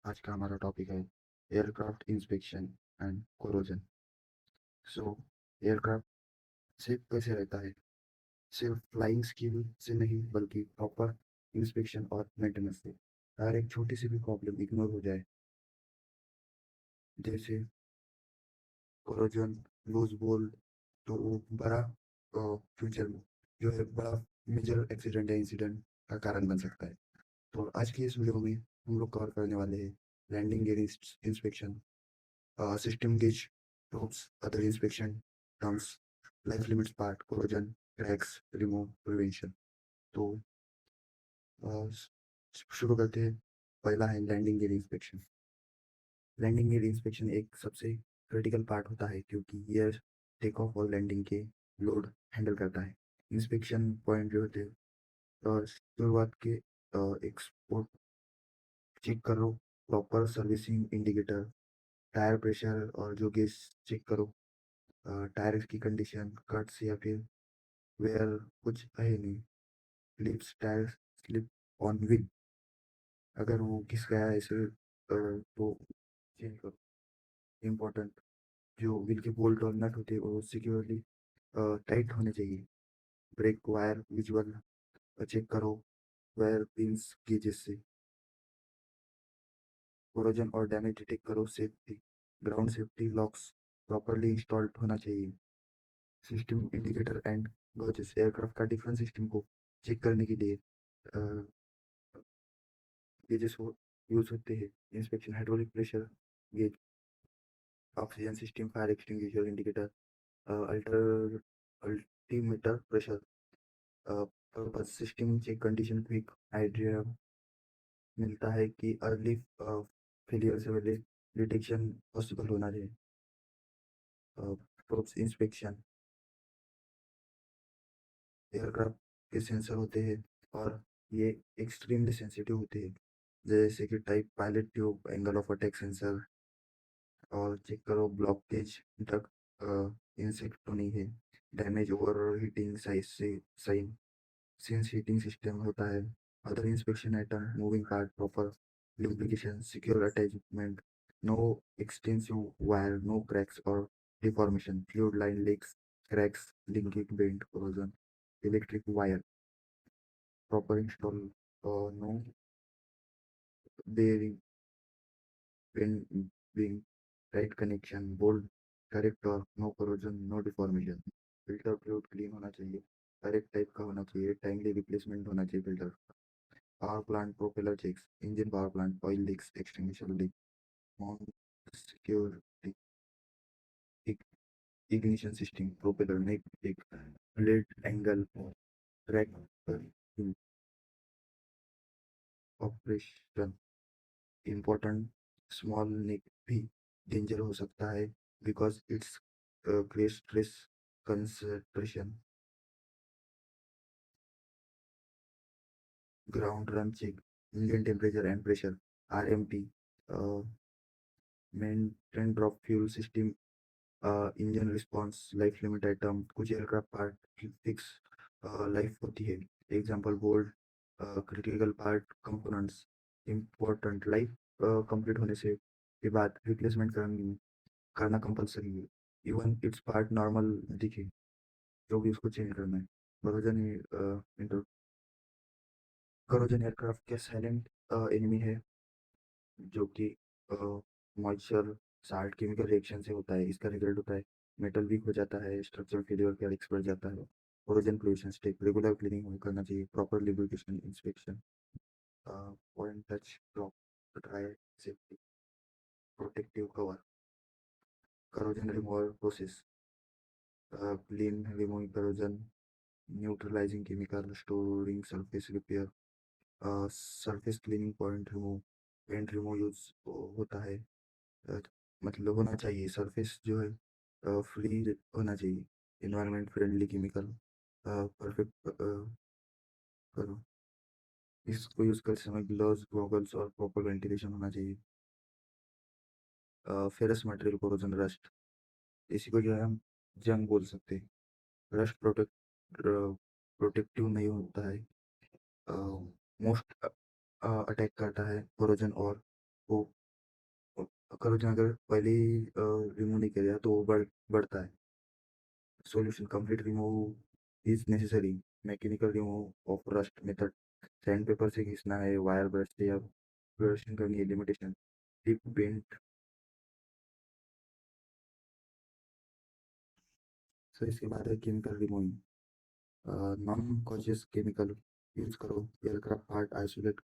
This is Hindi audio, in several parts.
आज का हमारा टॉपिक है aircraft inspection and corrosion. So aircraft safe कैसे रहता है? सिर्फ फ्लाइंग स्किल से नहीं बल्कि प्रॉपर इंस्पेक्शन और मेंटेनेंस से। अगर एक छोटी सी भी प्रॉब्लम इग्नोर हो जाए, जैसे कोरोजन, लूज बोल्ट, तो वो बड़ा फ्यूचर में जो है बड़ा मेजर एक्सीडेंट या इंसिडेंट का कारण बन सकता है। तो आज की इस वीडियो में हम लोग कवर करने वाले हैं landing gear inspection, system gauge probes, other inspection terms, life limits part, corrosion, cracks, remove, prevention। तो शुरू करते हैं। पहला है landing gear inspection. Landing gear inspection एक सबसे क्रिटिकल पार्ट होता है क्योंकि ये टेक ऑफ और लैंडिंग के लोड हैंडल करता है। इंस्पेक्शन पॉइंट जो होते हैं, शुरुआत के एक स्पॉट चेक करो, proper servicing indicator, tyre pressure और जो गेज चेक करो, टायर की कंडीशन, कट्स या फिर वेयर कुछ है नहीं, lips tyre slip on wheel, अगर वो घिस गया है ऐसे तो चेंज करो। इम्पोर्टेंट, जो व्हील के बोल्ट और नट होते हैं वो सिक्योरली टाइट होने चाहिए। ब्रेक वायर विजुअल चेक करो, वायर पिंस गेजेस से। कोरोजन और डैमेज डिटेक्ट करो, safety ground safety locks properly installed होना चाहिए। System indicator and gauges, aircraft का डिफरेंट सिस्टम को चेक करने के लिए गेजेस यूज होते हैं। Inspection hydraulic pressure gauge, oxygen system, fire extinguisher indicator, alter altimeter pressure, purpose system check condition, quick idea मिलता है कि अर्ली फेलियर से पहले डिटेक्शन पॉसिबल होना चाहिए। प्रोब्स इंस्पेक्शन, एयरक्राफ्ट के सेंसर होते हैं और ये एक्सट्रीमली सेंसिटिव होते हैं, जैसे कि type pilot tube, angle of attack sensor, और चेक करो ब्लॉकेज तक इंसेक्ट तो नहीं है, डैमेज ओवर हीटिंग साइज से साइन, सिंस हीटिंग सिस्टम होता है। Other inspection item, moving part proper lubrication, secure attachment, no extensive wire, no cracks or deformation, fluid line leaks, cracks, linking bend, corrosion, electric wire proper install, no bearing, bend, being right connection, bolt correct और no corrosion, no deformation. Filter fluid clean होना चाहिए, करेक्ट टाइप का होना चाहिए, टाइमली रिप्लेसमेंट होना चाहिए filter. Power plant propeller checks, engine power plant oil leaks, extinguisher leak, mount security, ignition system, propeller neck, एक lead angle, track in operation, important, small neck भी डेंजर हो सकता है because it's create stress concentration। ground run check, engine temperature and pressure, RMP, uh, maintain drop fuel system, engine response, life limit item, कुछ एयरक्राफ्ट पार्ट की फिक्स लाइफ होती है। Example bolt, critical part components, important life complete होने से के बाद रिप्लेसमेंट करना कंपलसरी है, इवन इट्स पार्ट नॉर्मल दिखे जो भी उसको चेंज करना है। करोजन करोजन एयरक्राफ्ट के साइलेंट एनिमी है, जो कि मॉइस्चर साल्ट केमिकल रिएक्शन से होता है। इसका रिजल्ट होता है मेटल वीक हो जाता है, स्ट्रक्चरल फेलियर का रिस्क बढ़ जाता है। Origin pollution step, regular cleaning करना चाहिए, proper lubrication inspection, point touch drop, dry safety, protective cover, corrosion removal process, clean removing corrosion, neutralising chemical, storing surface repair, surface cleaning, point remove, paint remove use होता है। अ, मतलब होना चाहिए सरफेस जो है फ्री होना चाहिए, इन्वायरमेंट फ्रेंडली केमिकल परफेक्ट करो। इसको यूज़ करते समय ग्लव्स, गॉगल्स और प्रॉपर वेंटिलेशन होना चाहिए। फेरस मटेरियल कोरोजन रस्ट, इसी को जो है हम जंग बोल सकते हैं। रस्ट प्रोटेक्टिव नहीं होता है, मोस्ट अटैक करता है कोरोजन और वो करोजन अगर पहले ही रिमूव नहीं किया तो वो बढ़ता है। Solution complete remove is necessary. Mechanical remove of rust method, sand paper से घिसना है, वायर ब्रश से या ब्रशिंग करनी है, लिमिटेशन टिप पेंट। सो इसके बाद है chemical removing. Non cautious chemical use करो। एयरक्राफ्ट पार्ट आइसोलेट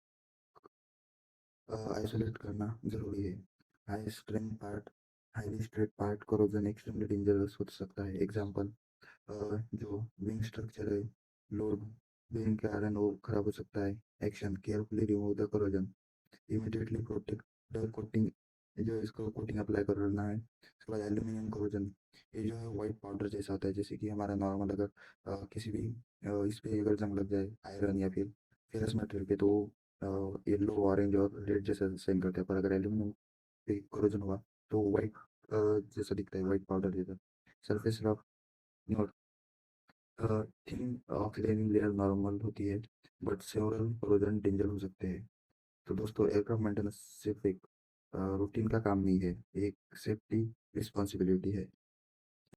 करना जरूरी है। High strength part, highly straight part corrosion extremely dangerous हो सकता है। एग्जांपल, जो विंग स्ट्रक्चर है, लोड विंग के कारण वो खराब हो सकता है। Action, carefully remove the corrosion, immediately protect the coating, जो इसको कोटिंग अप्लाई करना है। उसके बाद एल्यूमिनियम करोजन, ये जो है वाइट पाउडर जैसा होता है, जैसे कि हमारा नॉर्मल अगर किसी भी इस पे अगर जंग लग जाए आयरन या फिर फेरस मटेरियल पे, तो येलो ऑरेंज और रेड जैसा सेंड करते हैं, पर अगर एल्यूमिनियम पे करोजन हुआ तो वाइट जैसा दिखता है, वाइट पाउडर जैसा। Surface rough note, thin oxidising layer normal होती है, बट सेवरल करोजन डेंजर हो सकते हैं। तो दोस्तों, एयरक्राफ्ट मेंटेनेंस सिर्फ एक रूटीन का काम नहीं है, एक सेफ्टी रिस्पॉन्सिबिलिटी है।